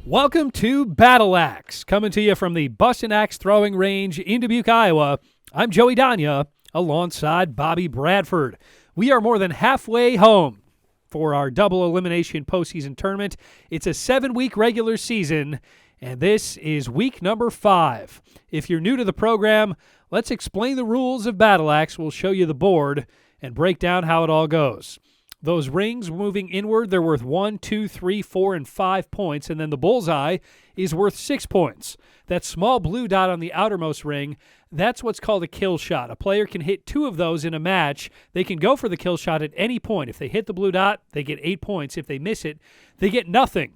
Welcome to Battle Axe, coming to you from the Bustin' Axe Throwing Range in Dubuque, Iowa. I'm Joey DONIA, alongside Bobby Bradford. We are more than halfway home for our double elimination postseason tournament. It's a 7-week regular season, and this is week number 5. If you're new to the program, let's explain the rules of Battle Axe. We'll show you the board and break down how it all goes. Those rings moving inward, they're worth 1, 2, 3, 4, and 5 points, and then the bullseye is worth 6 points. That small blue dot on the outermost ring, that's what's called a kill shot. A player can hit 2 of those in a match. They can go for the kill shot at any point. If they hit the blue dot, they get 8 points. If they miss it, they get nothing.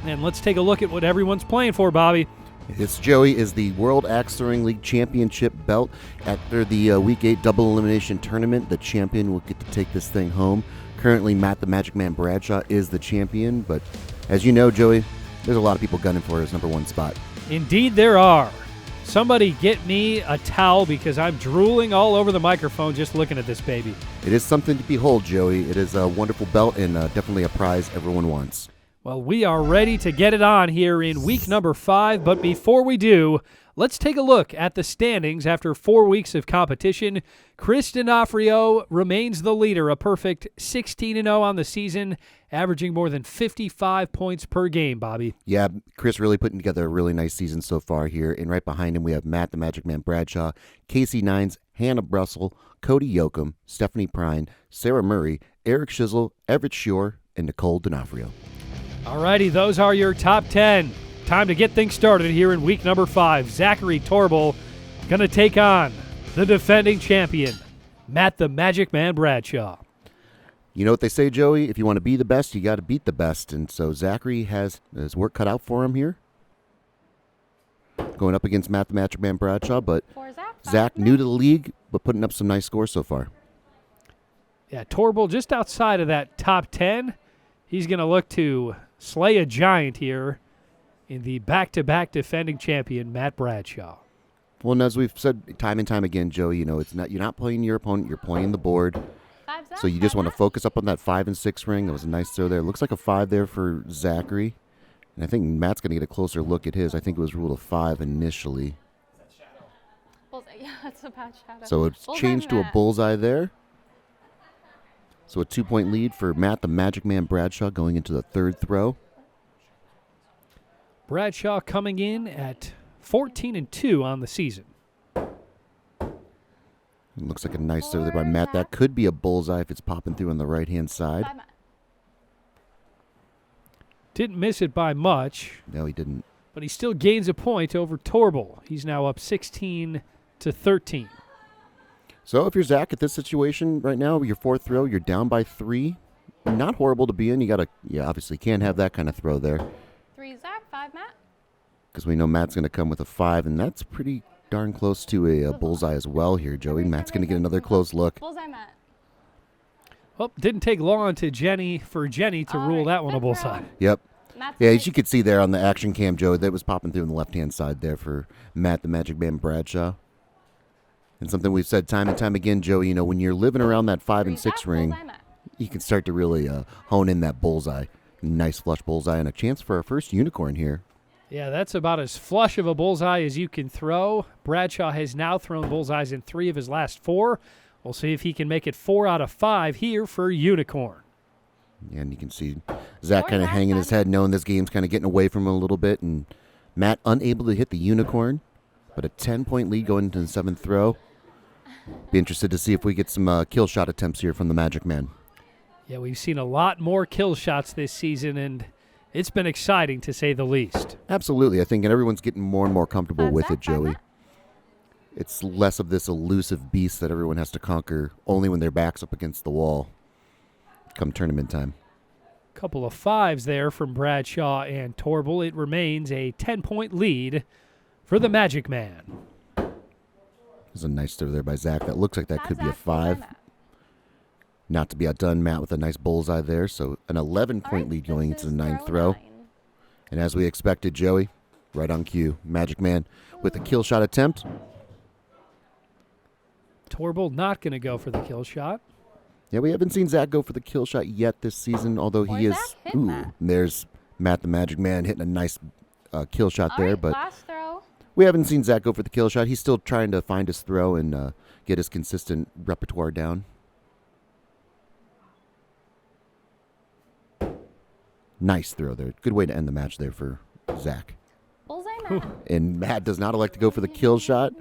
And let's take a look at what everyone's playing for, Bobby. This, Joey, is the World Axe Throwing League Championship belt. After the Week 8 double elimination tournament, the champion will get to take this thing home. Currently, Matt the Magic Man Bradshaw is the champion, but as you know, Joey, there's a lot of people gunning for his number 1 spot. Indeed there are. Somebody get me a towel because I'm drooling all over the microphone just looking at this baby. It is something to behold, Joey. It is a wonderful belt and definitely a prize everyone wants. Well, we are ready to get it on here in week number 5, but before we do, let's take a look at the standings after 4 weeks of competition. Chris D'Onofrio remains the leader, a perfect 16-0 on the season, averaging more than 55 points per game, Bobby. Yeah, Chris really putting together a really nice season so far here, and right behind him we have Matt the Magic Man Bradshaw, Casey Nines, Hannah Brussel, Cody Yoakum, Stephanie Prine, Sarah Murray, Eric Shizzle, Everett Shore, and Nicole D'Onofrio. Alrighty, those are your top 10. Time to get things started here in week number 5. Zachary Torble going to take on the defending champion, Matt the Magic Man Bradshaw. You know what they say, Joey? If you want to be the best, you got to beat the best. And so Zachary has his work cut out for him here. Going up against Matt the Magic Man Bradshaw, but Zach new to the league, but putting up some nice scores so far. Yeah, Torble just outside of that top 10. He's going to look to slay a giant here in the back-to-back defending champion, Matt Bradshaw. Well, and as we've said time and time again, Joey, you know, you're not playing your opponent, you're playing the board. So you just want to focus up on that 5 and 6 ring. That was a nice throw there. Looks like a 5 there for Zachary. And I think Matt's going to get a closer look at his. I think it was ruled a 5 initially. Yeah, that's a bad shadow. So it's changed to a bullseye there. So a 2-point lead for Matt the Magic Man Bradshaw going into the 3rd throw. Bradshaw coming in at 14-2 on the season. It looks like a nice throw there by Matt. That could be a bullseye if it's popping through on the right-hand side. Didn't miss it by much. No, he didn't. But he still gains a point over Torble. He's now up 16-13. So if you're Zach at this situation right now, your 4th throw, you're down by 3. Not horrible to be in. You obviously can't have that kind of throw there. 3 Zach, 5 Matt. Because we know Matt's going to come with a 5, and that's pretty darn close to a bullseye as well here, Joey. Matt's going to get another close look. Bullseye Matt. Well, didn't take long to Jenny to rule that one a bullseye. Yep. Yeah, as you could see there on the action cam, Joey, that was popping through on the left-hand side there for Matt the Magic Man Bradshaw. And something we've said time and time again, Joey, you know, when you're living around that 5 and 6 ring, you can start to really hone in that bullseye. Nice flush bullseye and a chance for our first unicorn here. Yeah, that's about as flush of a bullseye as you can throw. Bradshaw has now thrown bullseyes in 3 of his last 4. We'll see if he can make it 4 out of 5 here for unicorn. Yeah, and you can see Zach kind of hanging his head, knowing this game's kind of getting away from him a little bit, and Matt unable to hit the unicorn, but a 10-point lead going into the 7th throw. Be interested to see if we get some kill shot attempts here from the Magic Man. Yeah, we've seen a lot more kill shots this season, and it's been exciting to say the least. Absolutely. I think and everyone's getting more and more comfortable with it, Joey. It's less of this elusive beast that everyone has to conquer only when their back's up against the wall come tournament time. Couple of 5s there from Bradshaw and Torble. It remains a 10-point lead for the Magic Man. There's a nice throw there by Zach. That looks like that could be a 5. Not to be outdone, Matt with a nice bullseye there. So an 11-point lead going into the 9th throw. And as we expected, Joey, right on cue, Magic Man with a kill shot attempt. Torble not going to go for the kill shot. Yeah, we haven't seen Zach go for the kill shot yet this season, although he is. Ooh, there's Matt the Magic Man hitting a nice kill shot All there, right, but last throw. we haven't seen Zach go for the kill shot. He's still trying to find his throw and get his consistent repertoire down. Nice throw there. Good way to end the match there for Zach. Bullseye, Matt. And Matt does not elect to go for the kill shot,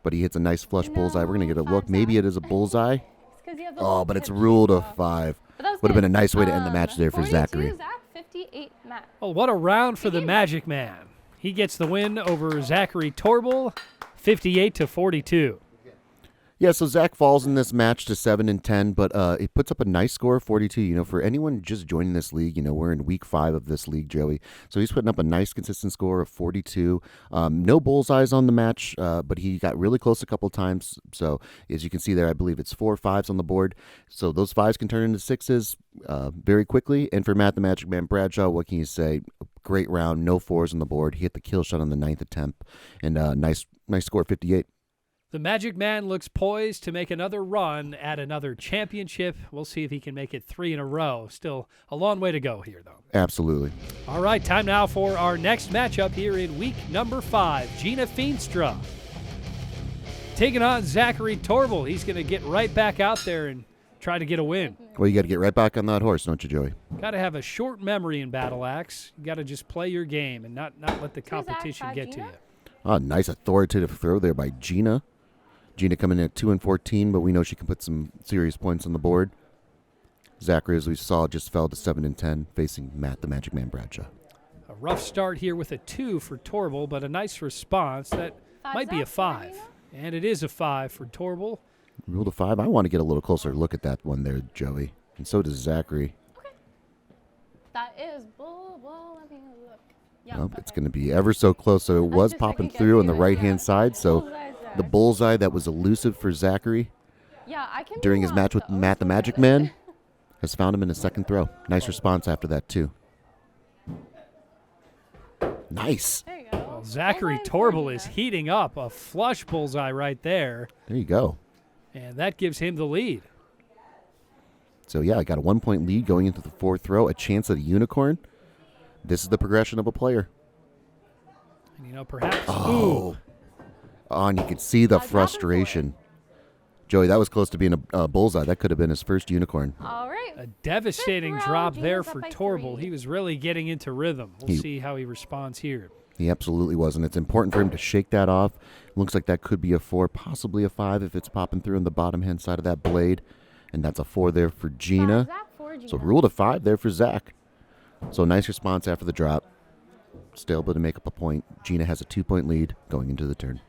but he hits a nice flush bullseye. We're going to get a look. Maybe it is a bullseye. It's 'cause you have the Oh, little but it's tip ruled a shape, 5. But that was Would have been good. a nice way to end the match there for 42 Zachary. Zach, 58 Matt. Well, what a round for the Magic Man. He gets the win over Zachary Torble, 58-42. Yeah, so Zach falls in this match to 7-10, but it puts up a nice score of 42. You know, for anyone just joining this league, you know, we're in week 5 of this league, Joey. So he's putting up a nice consistent score of 42. No bullseyes on the match, but he got really close a couple times. So as you can see there, I believe it's 4 5s on the board. So those 5s can turn into 6s very quickly. And for Matt the Magic Man Bradshaw, what can you say? Great round, no 4s on the board. He hit the kill shot on the 9th attempt, and nice score, 58. The Magic Man looks poised to make another run at another championship. We'll see if he can make it 3 in a row. Still a long way to go here, though. Absolutely. All right, time now for our next matchup here in week number 5. Gina Feenstra taking on Zachary Torble. He's going to get right back out there and try to get a win. Well, you got to get right back on that horse, don't you, Joey? Got to have a short memory in Battle Axe. You got to just play your game and not let the competition get to you. Oh, nice authoritative throw there by Gina. Gina coming in at 2-14, but we know she can put some serious points on the board. Zachary, as we saw, just fell to 7-10, facing Matt the Magic Man Bradshaw. A rough start here with a 2 for Torble, but a nice response. That might be a 5. And it is a 5 for Torble. Rule to 5. I want to get a little closer look at that one there, Joey. And so does Zachary. Okay. That is bull. Let me look. Yeah. Well, it's going to be ever so close. So it was popping through on the right-hand side. So the bullseye that was elusive for Zachary during his match with Matt the Magic Man has found him in his second throw. Nice response after that, too. Nice. There you go. Well, Zachary Torble is heating up. A flush bullseye right there. There you go. And that gives him the lead. So, yeah, I got a 1-point lead going into the 4th throw, a chance at a unicorn. This is the progression of a player. And, you know, perhaps... Oh, and you could see the frustration. Joey, that was close to being a bullseye. That could have been his first unicorn. All right. A devastating Fifth drop round, there Gina's for up by Torble. 3. He was really getting into rhythm. We'll see how he responds here. He absolutely was, and it's important for him to shake that off. Looks like that could be a 4, possibly a 5 if it's popping through on the bottom-hand side of that blade. And that's a 4 there for Gina. So rule to 5 there for Zach. So nice response after the drop. Still able to make up a point. Gina has a 2-point lead going into the turn.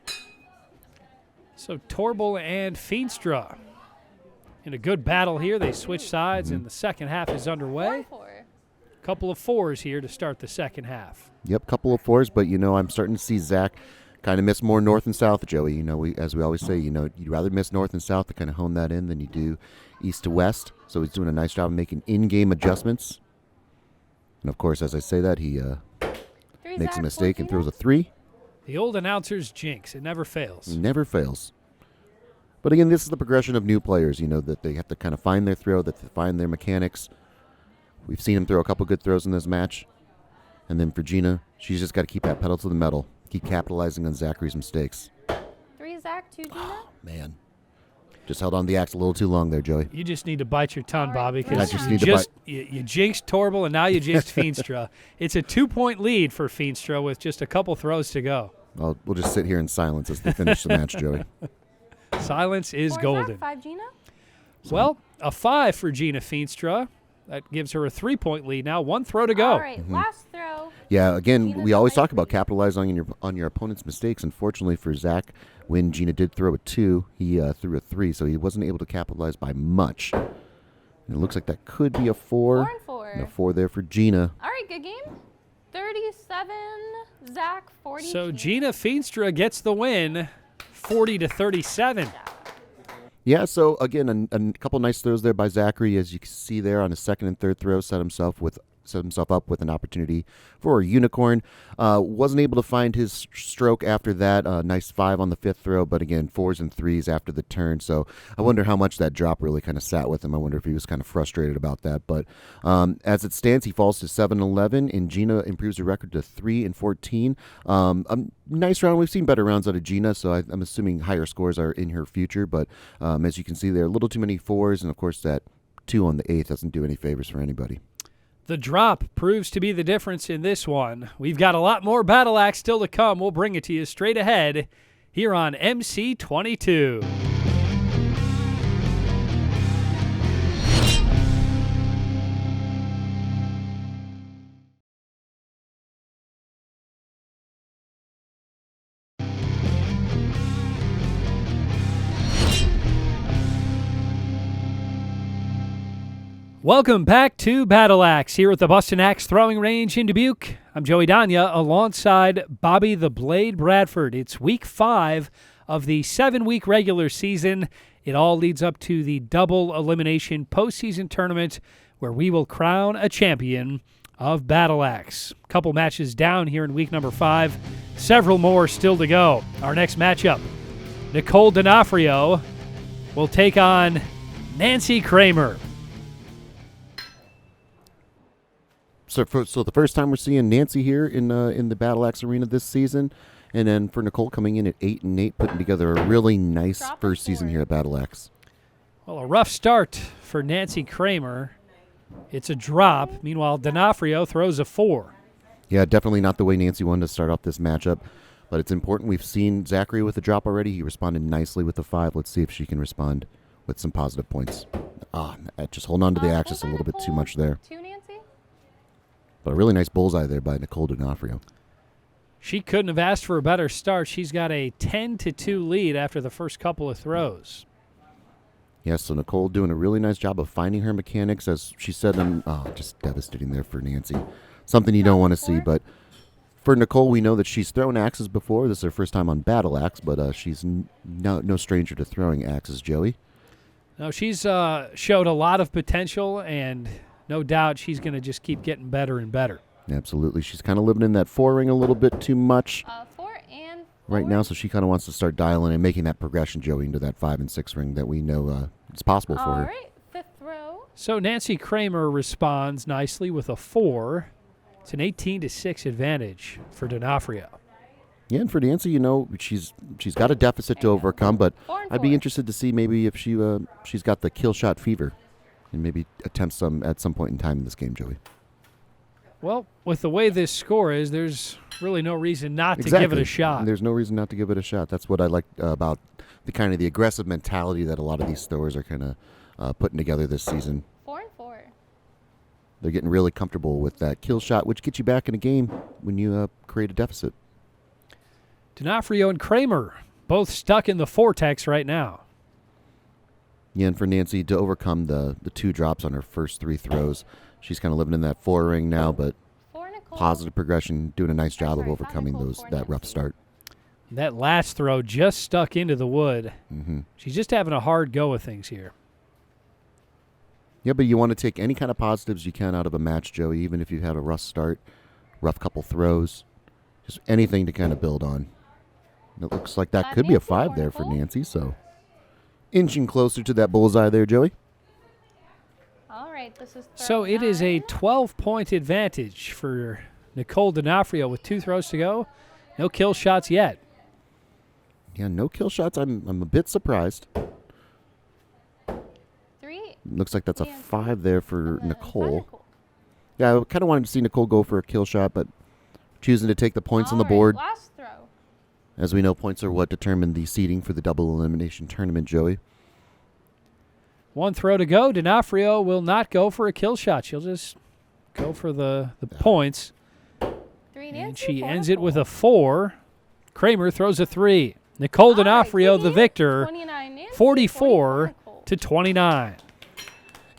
So Torble and Feenstra in a good battle here. They switch sides, and the second half is underway. Couple of 4s here to start the second half. Yep, couple of 4s, but, you know, I'm starting to see Zach kind of miss more north and south, Joey. You know, as we always say, you know, you'd rather miss north and south to kind of hone that in than you do east to west. So he's doing a nice job of making in-game adjustments. And, of course, as I say that, he makes a mistake and throws a 3. The old announcer's jinx. It never fails. Never fails. But, again, this is the progression of new players, you know, that they have to kind of find their throw, that they find their mechanics. We've seen him throw a couple good throws in this match. And then for Gina, she's just got to keep that pedal to the metal, keep capitalizing on Zachary's mistakes. 3 Zach, 2 Gina. Oh, man. Just held on the axe a little too long there, Joey. You just need to bite your tongue, All right, Bobby, I because just you, need to you jinxed Torble, and now you jinxed Feenstra. It's a 2-point lead for Feenstra with just a couple throws to go. Well, we'll just sit here in silence as they finish the match, Joey. Silence is 4 golden. Zach, 5 Gina. Well, a 5 for Gina Feenstra. That gives her a 3-point lead now. 1 throw to go. All right, last throw. Yeah, again, Gina's we up always by talk about 3. capitalizing on your opponent's mistakes. Unfortunately for Zach, when Gina did throw a 2, he threw a 3, so he wasn't able to capitalize by much. And it looks like that could be a 4. 4 and 4. And a 4 there for Gina. All right, good game. 37 Zach, 40 So Gina Feenstra gets the win, 40-37. Yeah, so again, a couple nice throws there by Zachary. As you can see there on his second and third throw, set himself with himself up with an opportunity for a unicorn. Wasn't able to find his stroke after that. Nice 5 on the 5th throw, but again, 4s and 3s after the turn. So I wonder how much that drop really kind of sat with him. I wonder if he was kind of frustrated about that. But as it stands, he falls to 7-11, and Gina improves her record to 3-14. A nice round. We've seen better rounds out of Gina, so I'm assuming higher scores are in her future. But as you can see, there are a little too many 4s, and of course that 2 on the 8th doesn't do any favors for anybody. The drop proves to be the difference in this one. We've got a lot more Battle Axe still to come. We'll bring it to you straight ahead here on MC22. Welcome back to Battle Axe here at the Boston Axe Throwing Range in Dubuque. I'm Joey Donia alongside Bobby the Blade Bradford. It's week 5 of the 7-week regular season. It all leads up to the double elimination postseason tournament where we will crown a champion of Battle Axe. A couple matches down here in week number 5. Several more still to go. Our next matchup, Nicole D'Onofrio will take on Nancy Kramer. So the first time we're seeing Nancy here in the Battle Axe arena this season, and then for Nicole coming in at 8-8, putting together a really nice first season here at Battle Axe. Well, a rough start for Nancy Kramer. It's a drop. Meanwhile, D'Onofrio throws a 4. Yeah, definitely not the way Nancy wanted to start off this matchup, but it's important. We've seen Zachary with a drop already. He responded nicely with the 5. Let's see if she can respond with some positive points. Just holding on to the axis a little bit too much there. But a really nice bullseye there by Nicole D'Onofrio. She couldn't have asked for a better start. She's got a 10-2 lead after the first couple of throws. Yes, so Nicole doing a really nice job of finding her mechanics, as she said. Just devastating there for Nancy. Something you don't want to see, but for Nicole, we know that she's thrown axes before. This is her first time on Battle Axe, but she's no stranger to throwing axes, Joey. No, she's showed a lot of potential, and no doubt she's going to just keep getting better and better. Absolutely. She's kind of living in that 4 ring a little bit too much 4 and 4. right now, so she kind of wants to start dialing and making that progression, Joey, into that 5 and 6 ring that we know it's possible for her. All right, 5th throw. So Nancy Kramer responds nicely with a 4. It's an 18-6 advantage for D'Onofrio. Yeah, and for Nancy, she's got a deficit to overcome, but I'd be interested to see maybe if she's got the kill shot fever. And maybe attempt some at some point in time in this game, Joey. Well, with the way this score is, there's really no reason not to give it a shot. There's no reason not to give it a shot. That's what I like about the aggressive mentality that a lot of these throwers are kind of putting together this season. 4 and 4. They're getting really comfortable with that kill shot, which gets you back in a game when you create a deficit. D'Onofrio and Kramer both stuck in the vortex right now. Yeah, and for Nancy to overcome the 2 drops on her first 3 throws, she's kind of living in that 4 ring now, but positive progression, doing a nice job of overcoming that rough start. That last throw just stuck into the wood. Mm-hmm. She's just having a hard go of things here. Yeah, but you want to take any kind of positives you can out of a match, Joey, even if you had a rough start, rough couple throws, just anything to kind of build on. And it looks like that could be a 5 there for Nancy, so inching closer to that bullseye there, Joey. All right, this is so it is a 12-point advantage for Nicole D'Onofrio with 2 throws to go. No kill shots yet. Yeah, no kill shots. I'm a bit surprised. 3. Looks like that's a 5 there for Nicole. Yeah, I kind of wanted to see Nicole go for a kill shot, but choosing to take the points on the board. Last throw. As we know, points are what determine the seeding for the double elimination tournament, Joey. 1 throw to go. D'Onofrio will not go for a kill shot. She'll just go for the points. 3 and she ends it with a 4. Kramer throws a 3. Nicole D'Onofrio, the victor, 44-29.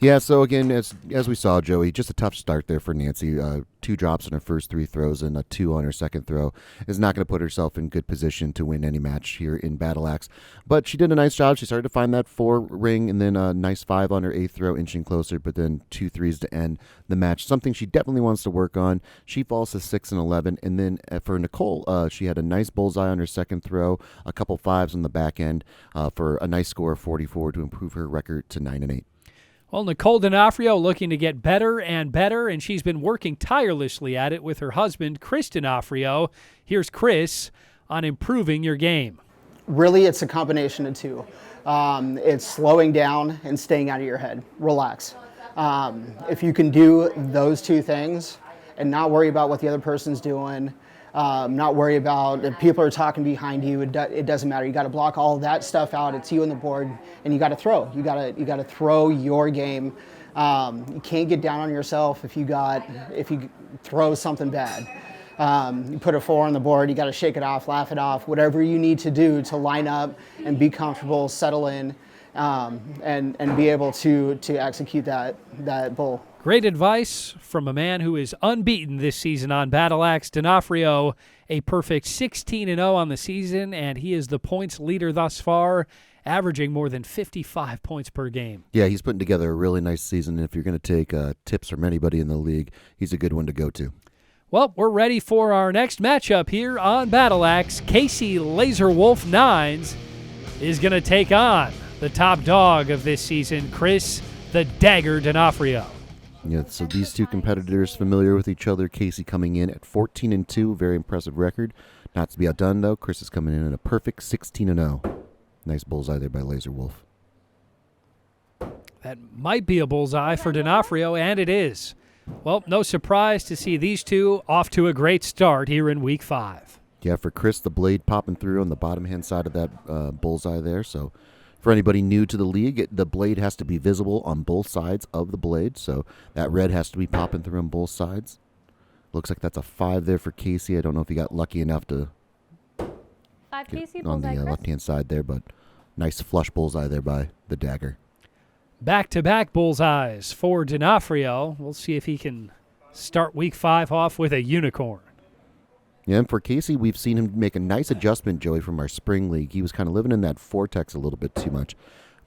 Yeah, so again, as we saw, Joey, just a tough start there for Nancy. 2 drops on her first 3 throws and a 2 on her second throw is not going to put herself in good position to win any match here in Battle Axe. But she did a nice job. She started to find that 4 ring and then a nice 5 on her 8th throw, inching closer, but then 2 threes to end the match. Something she definitely wants to work on. She falls to 6 and 11. And then for Nicole, she had a nice bullseye on her second throw, a couple 5s on the back end for a nice score of 44 to improve her record to 9 and 8. Well, Nicole D'Onofrio looking to get better and better, and she's been working tirelessly at it with her husband, Chris D'Onofrio. Here's Chris on improving your game. Really, it's a combination of 2. It's slowing down and staying out of your head. Relax. If you can do those 2 things and not worry about what the other person's doing, not worry about if people are talking behind you, it doesn't matter. You got to block all that stuff out. It's you on the board, and you got to throw. You got to throw your game. You can't get down on yourself if you throw something bad. You put a 4 on the board, you got to shake it off, laugh it off, whatever you need to do to line up and be comfortable, settle in, and be able to execute that bull. Great advice from a man who is unbeaten this season on Battle Axe. D'Onofrio, a perfect 16-0 on the season, and he is the points leader thus far, averaging more than 55 points per game. Yeah, he's putting together a really nice season. If you're going to take tips from anybody in the league, he's a good one to go to. Well, we're ready for our next matchup here on Battle Axe. Casey Laserwolf Nines is going to take on the top dog of this season, Chris the Dagger D'Onofrio. Yeah, so these 2 competitors familiar with each other. Casey coming in at 14-2, very impressive record. Not to be outdone, though. Chris is coming in at a perfect 16-0. Nice bullseye there by Laserwolf. That might be a bullseye for D'Onofrio, and it is. Well, no surprise to see these 2 off to a great start here in Week 5. Yeah, for Chris, the blade popping through on the bottom-hand side of that bullseye there. So for anybody new to the league, the blade has to be visible on both sides of the blade. So that red has to be popping through on both sides. Looks like that's a 5 there for Casey. I don't know if he got lucky enough to 5 Casey, on bullseye, the Chris. left-hand side there, but nice flush bullseye there by the Dagger. Back-to-back bullseyes for D'Onofrio. We'll see if he can start Week 5 off with a unicorn. Yeah, and for Casey, we've seen him make a nice adjustment, Joey, from our spring league. He was kind of living in that vortex a little bit too much,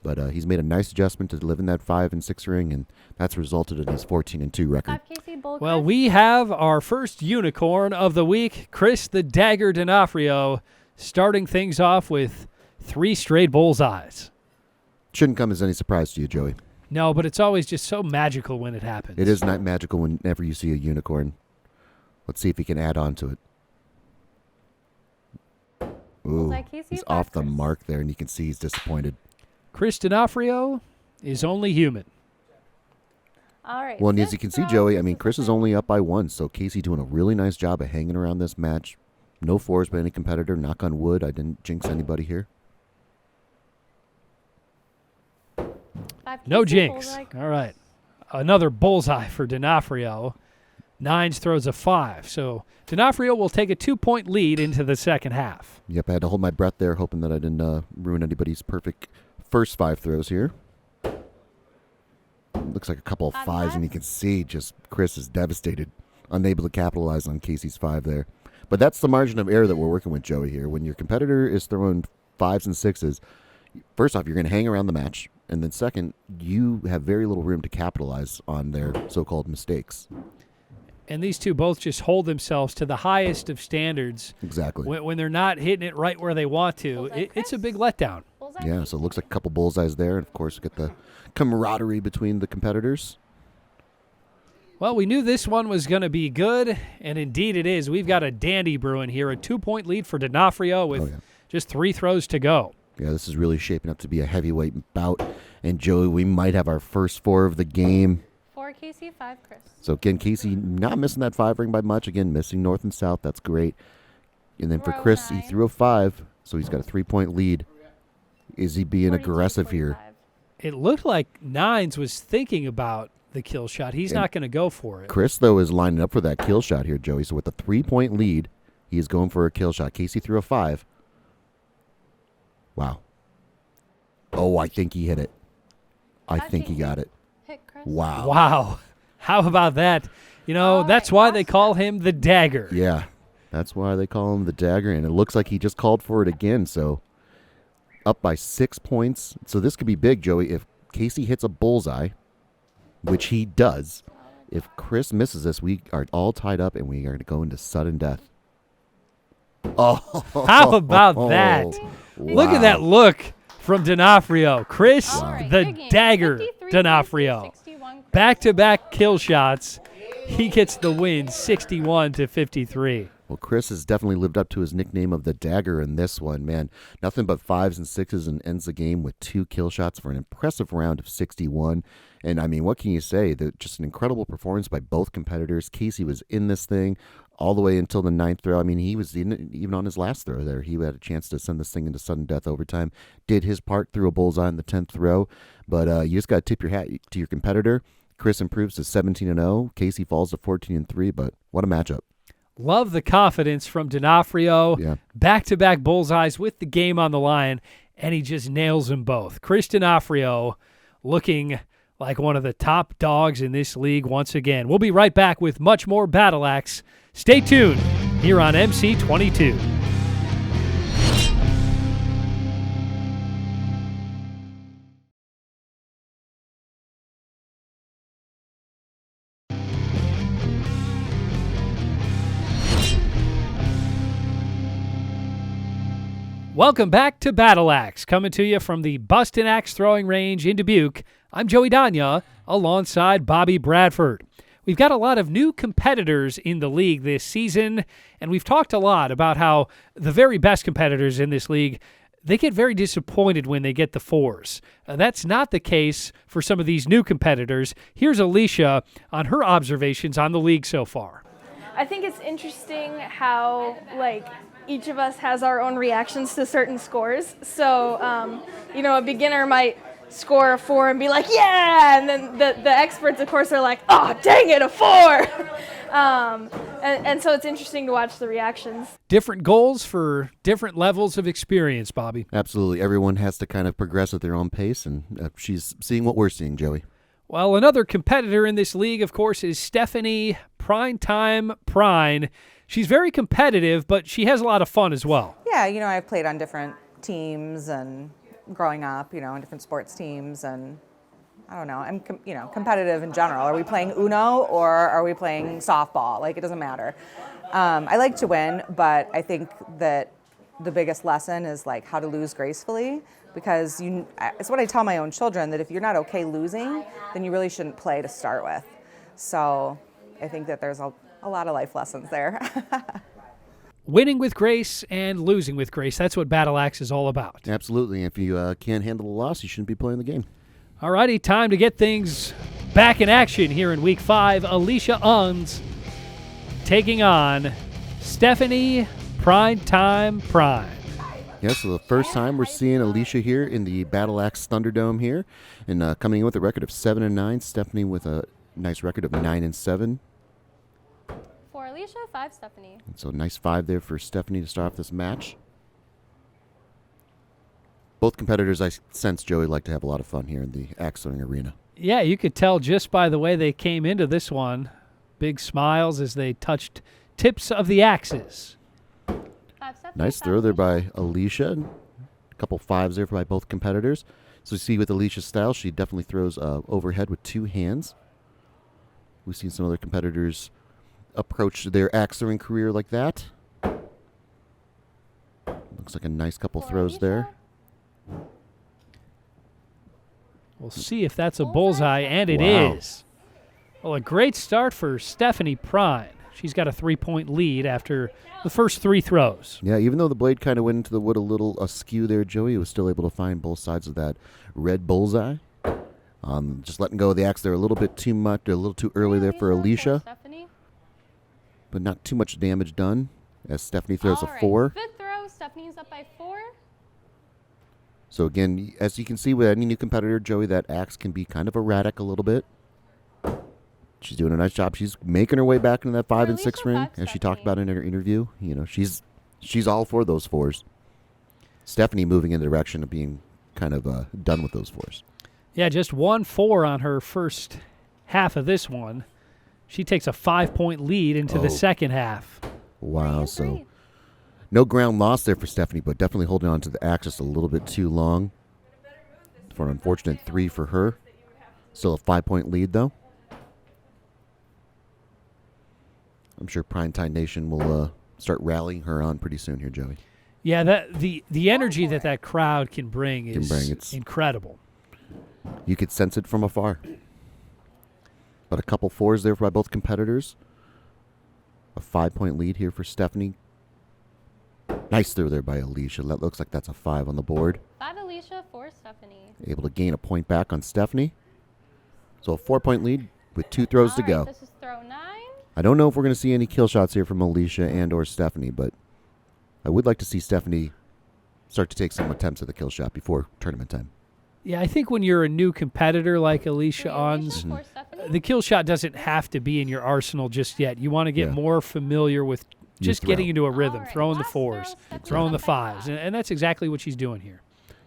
but he's made a nice adjustment to live in that 5 and 6 ring, and that's resulted in his 14-2 record. 5 Casey, bull, Well, Chris. we have our first unicorn of the week, Chris the Dagger D'Onofrio, starting things off with 3 straight bullseyes. Shouldn't come as any surprise to you, Joey. No, but it's always just so magical when it happens. It is not magical whenever you see a unicorn. Let's see if he can add on to it. Ooh, Bullseye, Casey, he's 5 off the Chris. mark there, and you can see he's disappointed. Chris D'Onofrio is only human. All right. Well, and as you 6 can see, throws. Joey, I mean, Chris is only up by 1, so Casey doing a really nice job of hanging around this match. No 4s by any competitor. Knock on wood. I didn't jinx anybody here. 5 No Casey, jinx. bullseye. All right. Another bullseye for D'Onofrio. Nines throws a 5. So D'Onofrio will take a 2-point lead into the second half. Yep, I had to hold my breath there, hoping that I didn't ruin anybody's perfect first 5 throws here. Looks like a couple of 5s, and you can see just Chris is devastated, unable to capitalize on Casey's 5 there. But that's the margin of error that we're working with, Joey, here. When your competitor is throwing 5s and 6s, first off, you're going to hang around the match. And then second, you have very little room to capitalize on their so-called mistakes. And these 2 both just hold themselves to the highest of standards. Exactly. When they're not hitting it right where they want to, Bullseye, it's a Chris. big letdown. Bullseye, Yeah, so it looks like a couple bullseyes there. And, of course, we get the camaraderie between the competitors. Well, we knew this one was going to be good, and indeed it is. We've got a dandy brewing here, a 2-point lead for D'Onofrio with just 3 throws to go. Yeah, this is really shaping up to be a heavyweight bout. And, Joey, we might have our first 4 of the game. 4 Casey, 5 Chris. So, again, Casey not missing that 5 ring by much. Again, missing north and south. That's great. And then for Throw Chris, he 9. threw a 5, so he's got a 3-point lead. Is he being 42, aggressive here? 45. It looked like Nines was thinking about the kill shot. He's And not going to go for it. Chris, though, is lining up for that kill shot here, Joey. So with a 3-point lead, he is going for a kill shot. Casey threw a 5. Wow. Oh, I think he hit it. I think he got it. Hit Chris. Wow. Wow. How about that? You know, that's why they call him the Dagger. Yeah, that's why they call him the Dagger, and it looks like he just called for it again, so up by 6 points. So this could be big, Joey. If Casey hits a bullseye, which he does, if Chris misses this, we are all tied up, and we are going to go into sudden death. Oh, How about that? Look at that look from D'Onofrio. Chris, All right, the good game. Dagger 53, D'Onofrio. 61. Back-to-back kill shots. He gets the win, 61-53. Well, Chris has definitely lived up to his nickname of the Dagger in this one, man. Nothing but 5s and 6s and ends the game with 2 kill shots for an impressive round of 61. And, I mean, what can you say? Just an incredible performance by both competitors. Casey was in this thing all the way until the 9th throw. I mean, he was in it even on his last throw there. He had a chance to send this thing into sudden death overtime. Did his part, threw a bullseye in the 10th throw. But you just got to tip your hat to your competitor. Chris improves to 17-0. Casey falls to 14-3, but what a matchup. Love the confidence from D'Onofrio. Yeah. Back-to-back bullseyes with the game on the line, and he just nails them both. Chris D'Onofrio looking like one of the top dogs in this league once again. We'll be right back with much more Battle Axe. Stay tuned here on MC22. Welcome back to Battle Axe, coming to you from the Bustin' Axe Throwing Range in Dubuque. I'm Joey DONIA, alongside Bobby Bradford. We've got a lot of new competitors in the league this season, and we've talked a lot about how the very best competitors in this league, they get very disappointed when they get the 4s. That's not the case for some of these new competitors. Here's Alicia on her observations on the league so far. I think it's interesting how, each of us has our own reactions to certain scores. So, a beginner might score a 4 and be like, yeah! And then the experts, of course, are like, oh, dang it, a 4! And so it's interesting to watch the reactions. Different goals for different levels of experience, Bobby. Absolutely. Everyone has to kind of progress at their own pace, and she's seeing what we're seeing, Joey. Well, another competitor in this league, of course, is Stephanie PRINE. She's very competitive, but she has a lot of fun as well. Yeah, I've played on different teams and growing up, in different sports teams, and I don't know, I'm competitive in general. Are we playing Uno or are we playing softball? It doesn't matter. I like to win, but I think that the biggest lesson is how to lose gracefully, because it's what I tell my own children, that if you're not okay losing, then you really shouldn't play to start with. So I think that there's a lot of life lessons there. Winning with grace and losing with grace. That's what Battle Axe is all about. Absolutely. If you can't handle the loss, you shouldn't be playing the game. All righty, time to get things back in action here in Week 5. Alicia Unz taking on Stephanie PRINE. Yeah, so the first time we're seeing Alicia here in the Battle Axe Thunderdome here, and coming in with a record of 7-9. Stephanie with a nice record of 9-7. For Alicia, 5 Stephanie. And so nice 5 there for Stephanie to start off this match. Both competitors, I sense, Joey, like to have a lot of fun here in the axe throwing arena. Yeah, you could tell just by the way they came into this one. Big smiles as they touched tips of the axes. 5 Stephanie, Nice 5 throw there Alicia. by Alicia. A couple 5s there by both competitors. So you see with Alicia's style, she definitely throws overhead with 2 hands. We've seen some other competitors approach their axe throwing career like that. Looks like a nice couple For throws Alicia, there. We'll see if that's a bullseye, and it Wow. is. Well, a great start for Stephanie PRINE. She's got a 3-point lead after the first 3 throws. Yeah, even though the blade kind of went into the wood a little askew there, Joey was still able to find both sides of that red bullseye. Just letting go of the axe there a little bit too much, a little too early there for Alicia, Stephanie. but not too much damage done as Stephanie throws All a right, 4. 5th throw, Stephanie's up by 4. So again, as you can see with any new competitor, Joey, that axe can be kind of erratic a little bit. She's doing a nice job. She's making her way back into that 5 and 6 Alicia, ring, 5, as she talked Stephanie. about in her interview. She's all for those 4s. Stephanie moving in the direction of being kind of done with those 4s. Yeah, just 1 4 on her first half of this one. She takes a 5-point lead into the second half. Wow, so no ground loss there for Stephanie, but definitely holding on to the axe just a little bit too long. For an unfortunate 3 for her. Still a 5-point lead, though. I'm sure Primetime Nation will start rallying her on pretty soon here, Joey. Yeah, the energy that crowd can bring is It's incredible. You could sense it from afar. But a couple 4s there by both competitors. A 5-point lead here for Stephanie. Nice throw there by Alicia. That looks like that's a 5 on the board. 5 Alicia, 4 Stephanie. Able to gain a point back on Stephanie. So a 4-point lead with 2 throws to go. This is throw 9. I don't know if we're going to see any kill shots here from Alicia and or Stephanie, but I would like to see Stephanie start to take some attempts at the kill shot before tournament time. Yeah, I think when you're a new competitor like Alicia Ons, Alicia, 4 Stephanie. the kill shot doesn't have to be in your arsenal just yet. You want to get more familiar with just throw. getting into a rhythm, All right, throwing the last 4s, throw, throwing the Stephanie 5s, and that's exactly what she's doing here.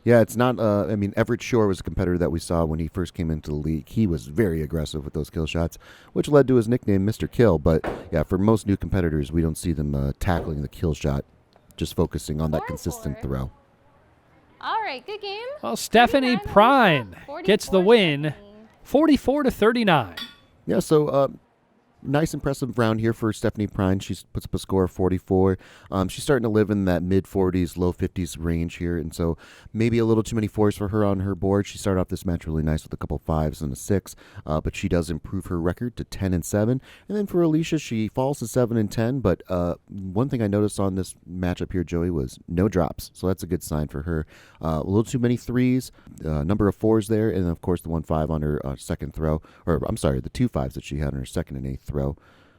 Yeah, it's not, I mean, Everett Shore was a competitor that we saw when he first came into the league. He was very aggressive with those kill shots, which led to his nickname, Mr. Kill. But, yeah, for most new competitors, we don't see them tackling the kill shot, just focusing on that 4 and consistent 4. throw. All right, good game. Well, Stephanie 39 Prine Alicia, gets the 44 win, Stephanie. 44-39. Yeah, so nice, impressive round here for Stephanie Prine. She puts up a score of 44. She's starting to live in that mid-40s, low 50s range here, and so maybe a little too many 4s for her on her board. She started off this match really nice with a couple 5s and a 6, but she does improve her record to 10-7. And then for Alicia, she falls to 7-10, but one thing I noticed on this matchup here, Joey, was no drops, so that's a good sign for her. A little too many 3s, number of 4s there, and of course the 1-5 on her second throw, or I'm sorry, the 2 5s that she had on her second and 8th throw.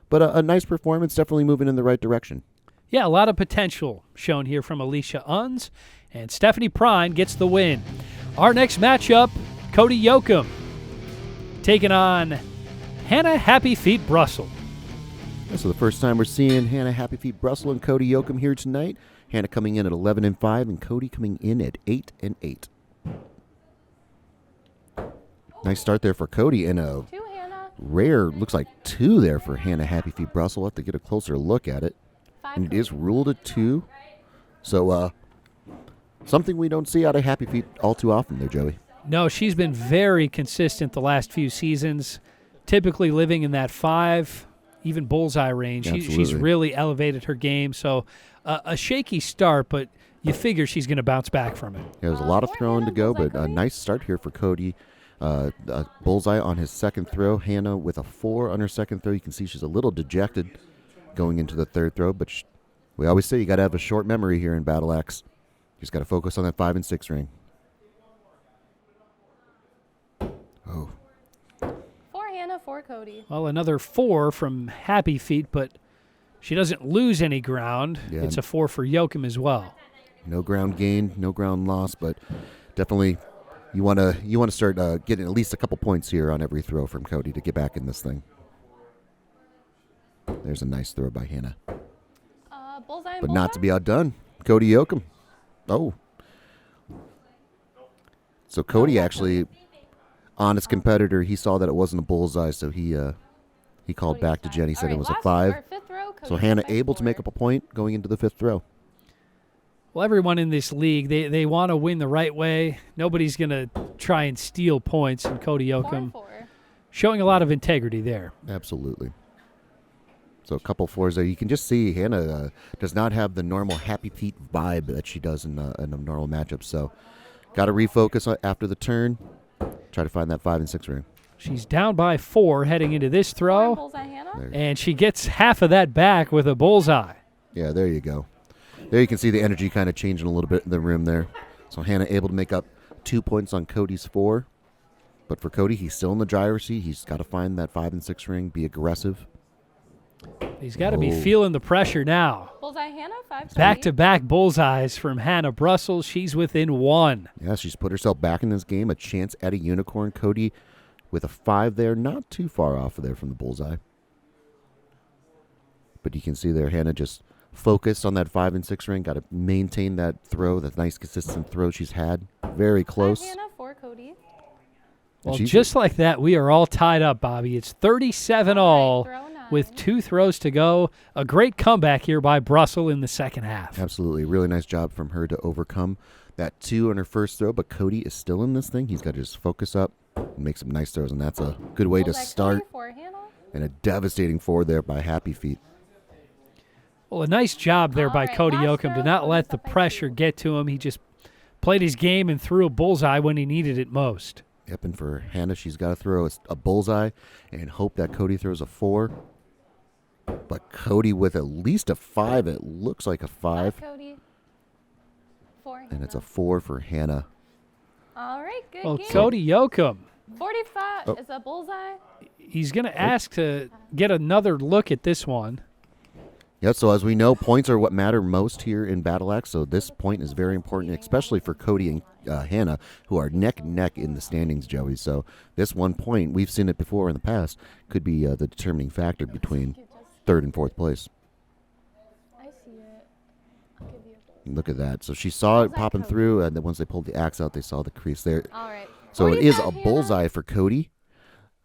But a nice performance, definitely moving in the right direction. Yeah, a lot of potential shown here from Alicia Uns, and Stephanie Prine gets the win. Our next matchup, Cody Yoakum taking on Hannah Happy Feet Brussel. So the first time we're seeing Hannah Happy Feet Brussel and Cody Yoakum here tonight. Hannah coming in at 11-5 and Cody coming in at 8-8. Nice start there for Cody and a 2 Hannah. rare, looks like 2 there for Hannah Happy Feet Brussel. We'll have to get a closer look at it. 5 And it is Cody. ruled a 2. So something we don't see out of Happy Feet all too often there, Joey. No, she's been very consistent the last few seasons, typically living in that 5, even bullseye range. She's Absolutely. really elevated her game, so a shaky start, but you figure she's going to bounce back from it. There's a lot of 4 throwing to Hannah, go, bullseye but a Cody. nice start here for Cody. A bullseye on his second throw. Hannah with a 4 on her second throw. You can see she's a little dejected going into the third throw, but we always say you got to have a short memory here in Battle Axe. You just got to focus on that 5 and 6 ring. Oh, 4 Hannah, 4 Cody. Well, another 4 from Happy Feet, but she doesn't lose any ground. Yeah. It's a 4 for Yoakum as well. no ground gained, no ground lost, but definitely you want to start getting at least a couple points here on every throw from Cody to get back in this thing. There's a nice throw by Hannah. Bullseye and But not bullseye? to be outdone. Cody Yoakum. Oh. So Cody actually, honest competitor, he saw that it wasn't a bullseye, so he called Cody's back to side. Jen. He said All it right, was a last 5. score, fifth row, So Cody's Hannah by able to 4. make up a point going into the 5th throw. Well, everyone in this league, they want to win the right way. Nobody's going to try and steal points, and Cody 4 Yoakum and 4. showing a lot of integrity there. Absolutely. So a couple 4s there. You can just see Hannah does not have the normal Happy Feet vibe that she does in a normal matchup. So got to refocus after the turn. Try to find that 5 and 6 ring. She's down by 4 heading into this 4 throw, bullseye Hannah. There. and she gets half of that back with a bullseye. Yeah, there you go. There you can see the energy kind of changing a little bit in the room there. So Hannah able to make up 2 points on Cody's 4. But for Cody, he's still in the driver's seat. He's got to find that 5 and 6 ring, be aggressive. He's got to be Oh. feeling the pressure now. Bullseye Hannah, 5 Cody. Back-to-back bullseyes from Hannah Brussels. She's within 1. Yeah, she's put herself back in this game. A chance at a unicorn. Cody with a 5 there, not too far off of there from the bullseye. But you can see there, Hannah just focused on that 5 and 6 ring. Got to maintain that throw, that nice consistent throw she's had. Very 5 close. Hannah, 4 Cody. Well, she's- just like that, we are all tied up, Bobby. It's 37 all Throw 9. with 2 throws to go. A great comeback here by BROESSEL in the second half. Absolutely. Really nice job from her to overcome that 2 on her first throw, but Cody is still in this thing. He's got to just focus up and make some nice throws, and that's a good way to Bullseye start. for Hannah. And a devastating 4 there by Happy Feet. Well, a nice job there by All right, Cody last Yoakum to throw, not let Cody's the up by pressure 2. get to him. He just played his game and threw a bullseye when he needed it most. Yep, and for Hannah, she's got to throw a bullseye and hope that Cody throws a 4. But Cody with at least a 5. It looks like a 5. Cody. 4 And it's a Hannah. 4 for Hannah. All right, good Well, game. Cody Yoakum, 45 Oh. is a bullseye. he's going to ask to get another look at this one. Yeah, so as we know, points are what matter most here in Battle Axe, so this point is very important, especially for Cody and Hannah, who are neck and neck in the standings, Joey. So this 1 point, we've seen it before in the past, could be the determining factor between 3rd and 4th place. I see it. I'll give you a bullseye. Look at that. So she saw it Bullseye popping Cody. through, and then once they pulled the axe out, they saw the crease there. All right. So it is 45 a Hannah. bullseye for Cody.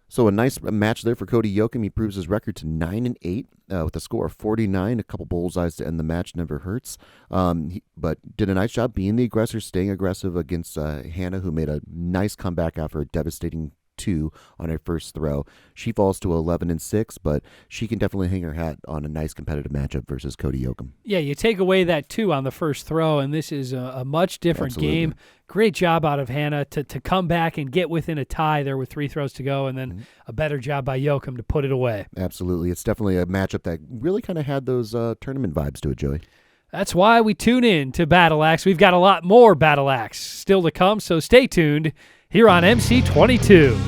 So a nice match there for Cody Yoakum. He proves his record to 9-8 with a score of 49. A couple bullseyes to end the match never hurts. But did a nice job being the aggressor, staying aggressive against Hannah, who made a nice comeback after a devastating 2 on her first throw. She falls to 11-6, but she can definitely hang her hat on a nice competitive matchup versus Cody Yoakum. Yeah, you take away that 2 on the first throw, and this is a much different Absolutely. game. Great job out of Hannah to come back and get within a tie there with 3 throws to go, and then a better job by Yoakum to put it away. Absolutely. It's definitely a matchup that really kind of had those tournament vibes to it, Joey. That's why we tune in to Battle Axe. We've got a lot more Battle Axe still to come, so stay tuned here on MC22.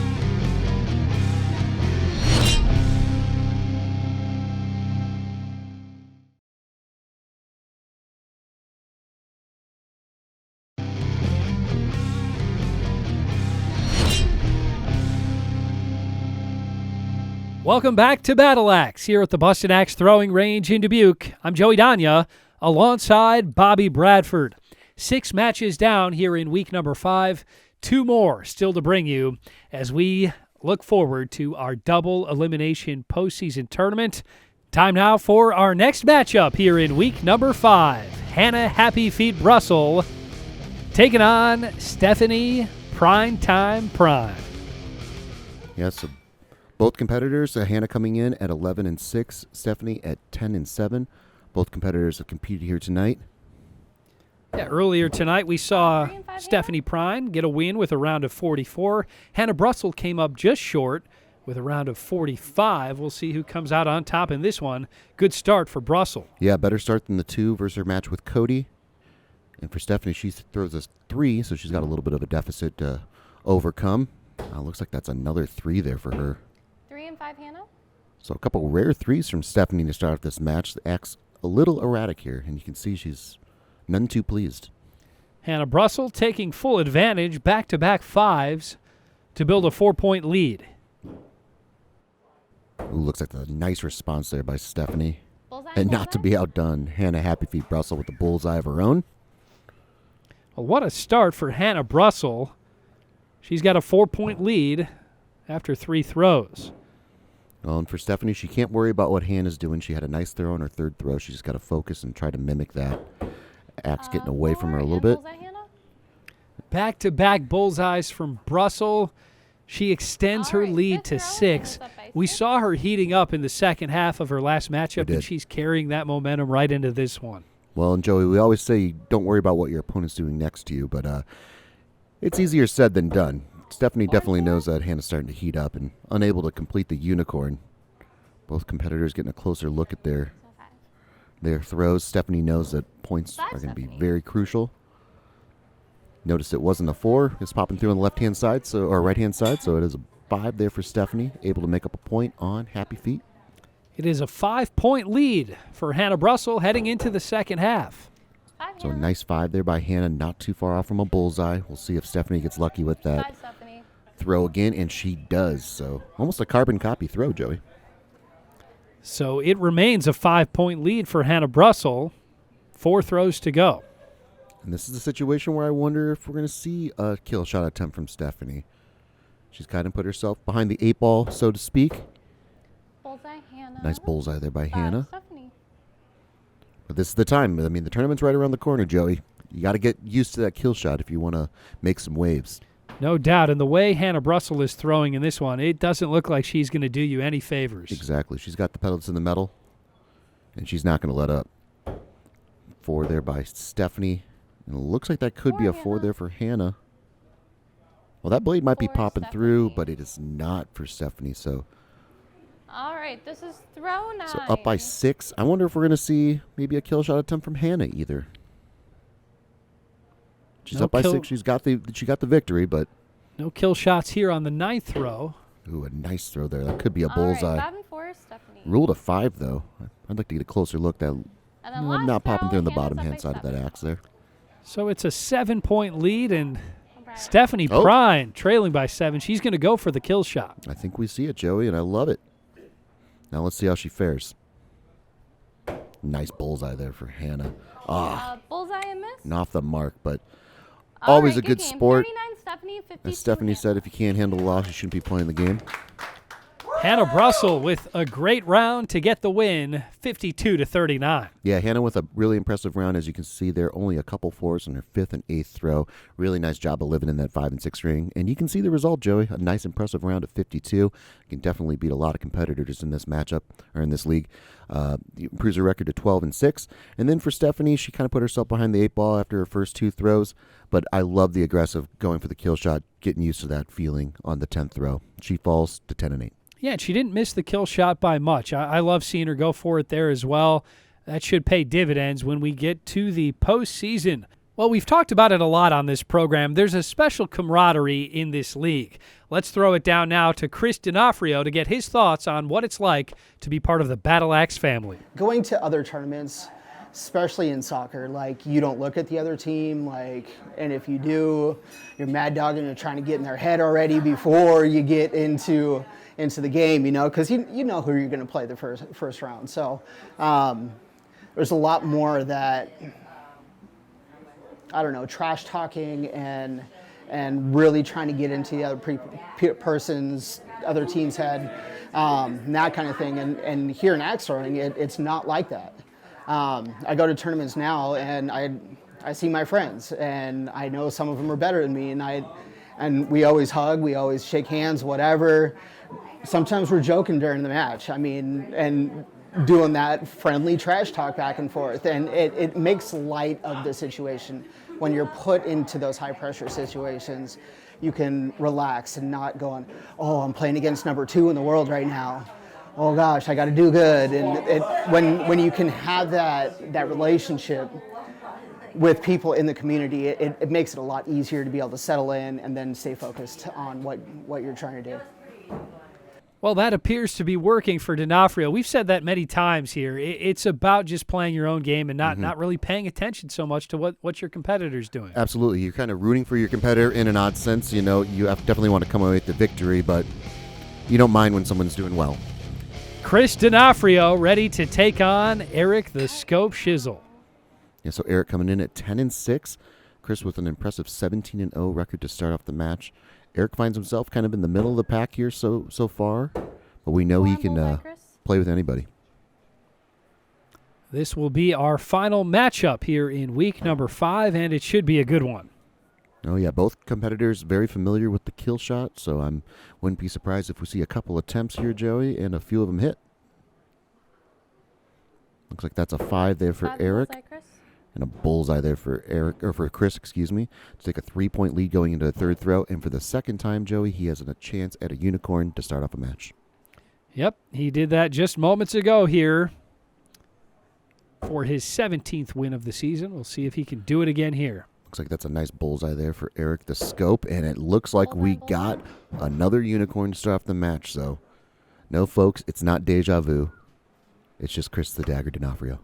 Welcome back to Battle Axe here at the Busted Axe Throwing Range in Dubuque. I'm Joey Donia alongside Bobby Bradford. 6 matches down here in week number 5. 2 more still to bring you as we look forward to our double elimination postseason tournament. Time now for our next matchup here in week number 5. Hannah Happy Feet BROESSEL taking on Stephanie Prime Time Prime. Yes, so both competitors, Hannah coming in at 11-6, Stephanie at 10-7. Both competitors have competed here tonight. Yeah, earlier tonight we saw 3 and 5 Stephanie Prine get a win with a round of 44. Hannah BROESSEL came up just short with a round of 45. We'll see who comes out on top in this one. Good start for BROESSEL. Yeah, better start than the 2 versus her match with Cody. And for Stephanie, she throws us 3, so she's got a little bit of a deficit to overcome. Looks like that's another 3 there for her. 3 and 5 Hannah. So a couple rare 3s from Stephanie to start off this match. The act's a little erratic here, and you can see she's none too pleased. Hannah BROESSEL taking full advantage, back-to-back 5s to build a 4-point lead. Ooh, looks like a nice response there by Stephanie. Bullseye. And not to bullseye? be outdone, Hannah Happy Feet BROESSEL with the bullseye of her own. Well, what a start for Hannah BROESSEL. She's got a 4-point lead after 3 throws. Well, and for Stephanie, she can't worry about what Hannah's doing. She had a nice throw on her 3rd throw. She just got to focus and try to mimic that. Axe getting away from her a 4 little and bit. bullseye, Hannah? Back-to-back bullseyes from BROESSEL. She extends All her right, lead fifth to row, 6. Hannah's up by We 6. saw her heating up in the second half of her last matchup, did. and she's carrying that momentum right into this one. Well, and Joey, we always say don't worry about what your opponent's doing next to you, but it's easier said than done. Stephanie definitely knows that Hannah's starting to heat up and unable to complete the unicorn. Both competitors getting a closer look at their throws. Stephanie knows that points Five, are going to be Stephanie. very crucial. Notice it wasn't a 4. It's popping through on the left-hand side, or right-hand side, so it is a 5 there for Stephanie, able to make up a point on Happy Feet. It is a 5-point lead for Hannah BROESSEL heading into the second half. 5 So a Hannah. nice 5 there by Hannah, not too far off from a bullseye. We'll see if Stephanie gets lucky with that 5 Stephanie. throw again, and she does. So almost a carbon copy throw, Joey. So it remains a 5-point lead for Hannah BROESSEL. 4 throws to go. And this is a situation where I wonder if we're going to see a kill shot attempt from Stephanie. She's kind of put herself behind the 8 ball, so to speak. Bullseye, Hannah. Nice bullseye there by Five, Hannah. Stephanie. But this is the time. I mean, the tournament's right around the corner, Joey. You got to get used to that kill shot if you want to make some waves. No doubt. And the way Hannah Brussel is throwing in this one, it doesn't look like she's going to do you any favors. Exactly. She's got the pedals in the metal, and she's not going to let up. 4 there by Stephanie. And it looks like that could be a 4 there for Hannah. Well, that blade might be For popping through, Stephanie. but it is not for Stephanie. So All right, this is throw 9. So up by 6. I wonder if we're going to see maybe a kill shot attempt from Hannah either. She's No up by kill- 6. She got the victory, but No kill shots here on the 9th throw. ooh, a nice throw there. That could be a All bullseye. right, 5 and 4 is Stephanie. Ruled a 5 though. I'd like to get a closer look. That And then no, last not popping throw, through on the Hannah's bottom up hand by side of that 7. axe there. So it's a 7-point lead, and Right. Stephanie Oh. Prine trailing by 7. She's going to go for the kill shot. I think we see it, Joey, and I love it. Now let's see how she fares. Nice bullseye there for Hannah. Bullseye and miss. And off the mark, but All always right, a good game. sport. 39 Stephanie, 52 As Stephanie Hannah. said, if you can't handle the loss, you shouldn't be playing the game. Hannah Brussel with a great round to get the win, 52-39. Yeah, Hannah with a really impressive round. As you can see there, only a couple 4s on her 5th and 8th throw. Really nice job of living in that 5 and 6 ring. And you can see the result, Joey. A nice, impressive round of 52. You can definitely beat a lot of competitors in this matchup, or in this league. Improves her record to 12 and 6. And then for Stephanie, she kind of put herself behind the 8 ball after her first 2 throws. But I love the aggressive going for the kill shot, getting used to that feeling on the 10th throw. She falls to 10 and 8. Yeah, and she didn't miss the kill shot by much. I love seeing her go for it there as well. That should pay dividends when we get to the postseason. Well, we've talked about it a lot on this program. There's a special camaraderie in this league. Let's throw it down now to Chris D'Onofrio to get his thoughts on what it's like to be part of the Battle Axe family. Going to other tournaments, especially in soccer, like you don't look at the other team, like, and if you do, you're mad dogging and trying to get in their head already before you get into the game, you know, because you know who you're going to play the first round. So there's a lot more that, I don't know, trash talking and really trying to get into the other other team's head, and that kind of thing. And here in axe throwing, it's not like that. I go to tournaments now, and I see my friends, and I know some of them are better than me, and we always hug, we always shake hands, whatever. Sometimes we're joking during the match. I mean, and doing that friendly trash talk back and forth, and it makes light of the situation. When you're put into those high pressure situations, you can relax and not going, oh, I'm playing against number 2 in the world right now. Oh gosh, I got to do good. And when you can have that relationship with people in the community, it makes it a lot easier to be able to settle in and then stay focused on what you're trying to do. Well, that appears to be working for D'Onofrio. We've said that many times here. It's about just playing your own game and not really paying attention so much to what your competitor's doing. Absolutely. You're kind of rooting for your competitor in an odd sense. You know, you definitely want to come away with the victory, but you don't mind when someone's doing well. Chris D'Onofrio ready to take on Eric the Scope Shizzle. Yeah, so Eric coming in at 10 and 6. Chris with an impressive 17 and 0 record to start off the match. Eric finds himself kind of in the middle of the pack here so far, but we know he can play with anybody. This will be our final matchup here in week number 5, and it should be a good one. Oh, yeah, both competitors very familiar with the kill shot, so I wouldn't be surprised if we see a couple attempts here, Joey, and a few of them hit. Looks like that's a 5 there for Eric. And a bullseye there for Chris, excuse me, to take a 3-point lead going into the 3rd throw. And for the second time, Joey, he has a chance at a unicorn to start off a match. Yep, he did that just moments ago here for his 17th win of the season. We'll see if he can do it again here. Looks like that's a nice bullseye there for Eric the Scope. And it looks like we got another unicorn to start off the match. So, no, folks, it's not deja vu. It's just Chris the Dagger D'Onofrio.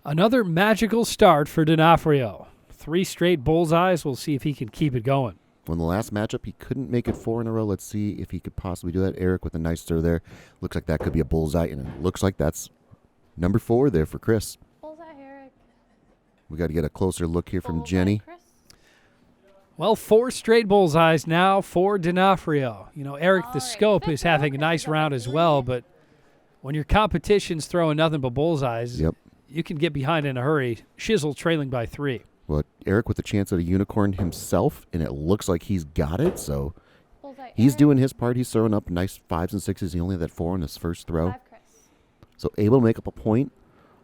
Another magical start for D'Onofrio. 3 straight bullseyes. We'll see if he can keep it going. Well, in the last matchup, he couldn't make it 4 in a row. Let's see if he could possibly do that. Eric with a nice throw there. Looks like that could be a bullseye, and it looks like that's number 4 there for Chris. Bullseye, Eric. We got to get a closer look here from Bullseye, Jenny. Chris. Well, 4 straight bullseyes now for D'Onofrio. You know, Eric All the right, Scope fifth is having a row, nice Chris, you got round the as well, lead. but when your competition's throwing nothing but bullseyes, Yep. you can get behind in a hurry. Shizzle trailing by 3. Well, Eric with a chance at a unicorn himself, and it looks like he's got it, so Bullseye, he's Eric. doing his part. He's throwing up nice 5s and 6s. He only had that 4 on his first throw. 5, Chris. So able to make up a point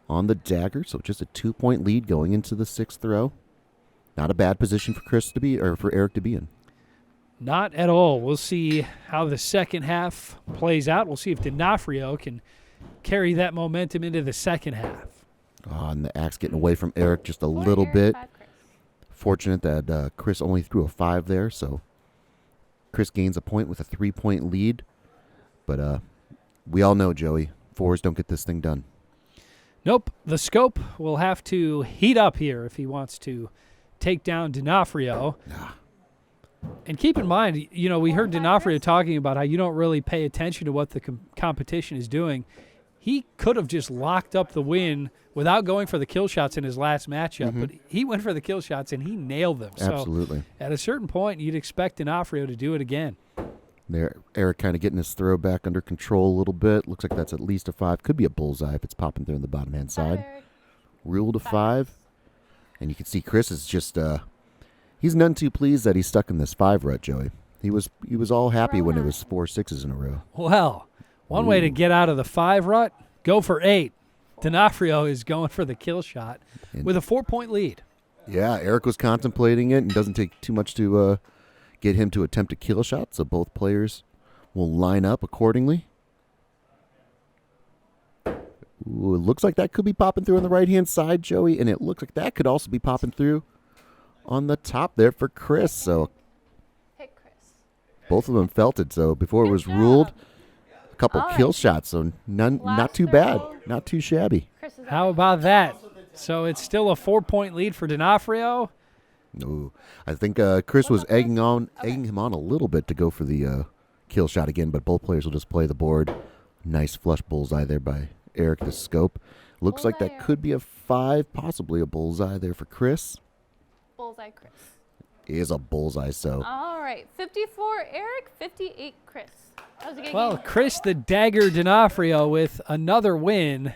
on the dagger, so just a 2-point lead going into the 6th throw. Not a bad position for Chris to be, or for Eric to be in. Not at all. We'll see how the second half plays out. We'll see if D'Onofrio can carry that momentum into the second half. Oh, and the axe getting away from Eric just a 4, little Eric, bit. 5, Chris. Fortunate that Chris only threw a 5 there, so Chris gains a point with a 3-point lead. But we all know, Joey, 4s don't get this thing done. Nope. The Scope will have to heat up here if he wants to take down D'Onofrio. And keep in mind, you know, we heard D'Onofrio talking about how you don't really pay attention to what the competition is doing. He could have just locked up the win without going for the kill shots in his last matchup, but he went for the kill shots and he nailed them. Absolutely. So at a certain point, you'd expect D'Onofrio to do it again. There, Eric kind of getting his throw back under control a little bit. Looks like that's at least a 5. Could be a bullseye if it's popping through on the bottom-hand 5, side. Eric. Rule to 5. 5. And you can see Chris is just, he's none too pleased that he's stuck in this 5 rut, Joey. He was all happy when it was 4 6s in a row. Well, one way to get out of the 5 rut, go for 8. D'Onofrio is going for the kill shot with a 4-point lead. Yeah, Eric was contemplating it, and doesn't take too much to get him to attempt a kill shot, so both players will line up accordingly. Ooh, it looks like that could be popping through on the right-hand side, Joey, and it looks like that could also be popping through on the top there for Chris. So Hit Chris. both of them felt it. So before it was Good ruled, job. a couple All right. kill shots, so not Last too bad, throw. not too shabby. Chris is How up. about that? So it's still a 4-point lead for D'Onofrio. Ooh, I think Chris was egging him on a little bit to go for the kill shot again, but both players will just play the board. Nice flush bullseye there by Eric the Scope. Looks like that Bullseye. could be a 5, possibly a bullseye there for Chris. Bullseye, Chris. Is a bullseye, so All right. 54, Eric. 58, Chris. That was a good Well, game. Chris the Dagger D'Onofrio with another win,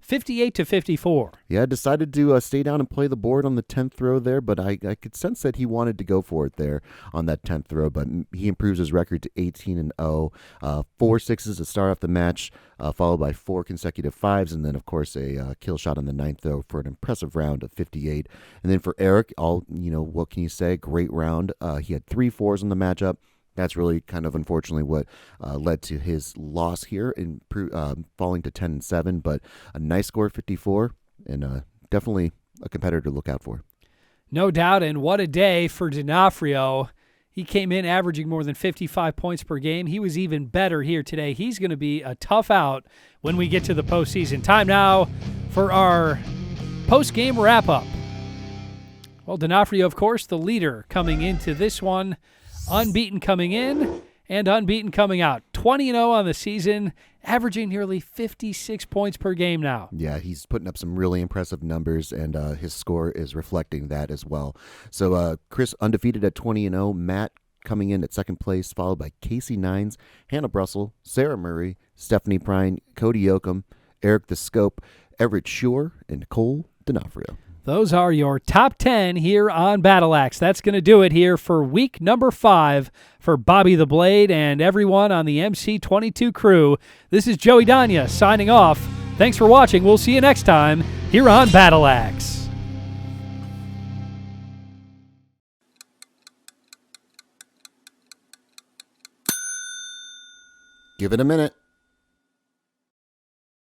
58-54. yeah, decided to stay down and play the board on the 10th throw there, but I could sense that he wanted to go for it there on that 10th throw, but he improves his record to 18-0. 4 6s to start off the match, followed by 4 consecutive 5s, and then, of course, a kill shot on the 9th throw for an impressive round of 58. And then for Eric, what can you say? Great round. He had 3 4s in the matchup. That's really kind of unfortunately what led to his loss here in falling to 10-7, but a nice score, 54, and definitely a competitor to look out for. No doubt, and what a day for D'Onofrio. He came in averaging more than 55 points per game. He was even better here today. He's going to be a tough out when we get to the postseason. Time now for our post-game wrap-up. Well, D'Onofrio, of course, the leader coming into this one. Unbeaten coming in and unbeaten coming out. 20-0 on the season, averaging nearly 56 points per game now. Yeah, he's putting up some really impressive numbers, and his score is reflecting that as well. So Chris undefeated at 20-0. Matt coming in at second place, followed by Casey Nines, Hannah Brussel, Sarah Murray, Stephanie Prine, Cody Yoakum, Eric the Scope, Everett Shore, and Nicole D'Onofrio. Those are your top 10 here on Battle Axe. That's going to do it here for week number 5 for Bobby the Blade and everyone on the MC22 crew. This is Joey Donia signing off. Thanks for watching. We'll see you next time here on Battle Axe. Give it a minute.